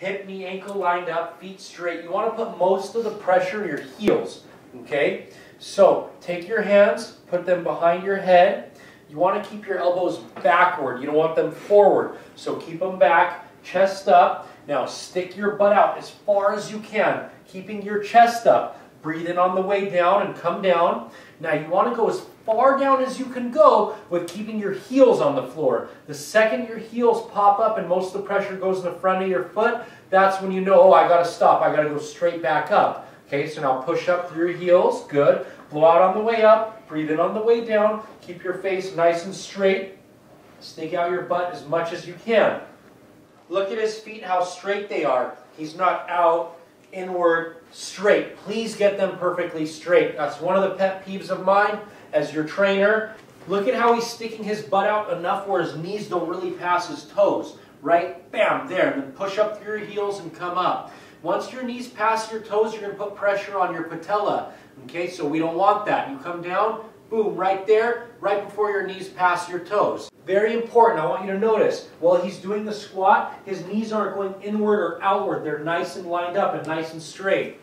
hip, knee, ankle lined up, feet straight. You want to put most of the pressure in your heels, okay? So take your hands, put them behind your head. You want to keep your elbows backward. You don't want them forward. So keep them back, chest up. Now stick your butt out as far as you can, keeping your chest up. Breathe in on the way down and come down. Now you want to go as far down as you can go with keeping your heels on the floor. The second your heels pop up and most of the pressure goes in the front of your foot, that's when you know, oh, I got to stop. I got to go straight back up. Okay, so now push up through your heels. Good. Blow out on the way up. Breathe in on the way down. Keep your face nice and straight. Stick out your butt as much as you can. Look at his feet, how straight they are. He's not out, inward, straight. Please get them perfectly straight. That's one of the pet peeves of mine as your trainer. Look at how he's sticking his butt out enough where his knees don't really pass his toes. Right? Bam, there. And then push up through your heels and come up. Once your knees pass your toes, you're going to put pressure on your patella. Okay, so we don't want that. You come down, boom, right there, right before your knees pass your toes. Very important. I want you to notice, while he's doing the squat, his knees aren't going inward or outward. They're nice and lined up and nice and straight.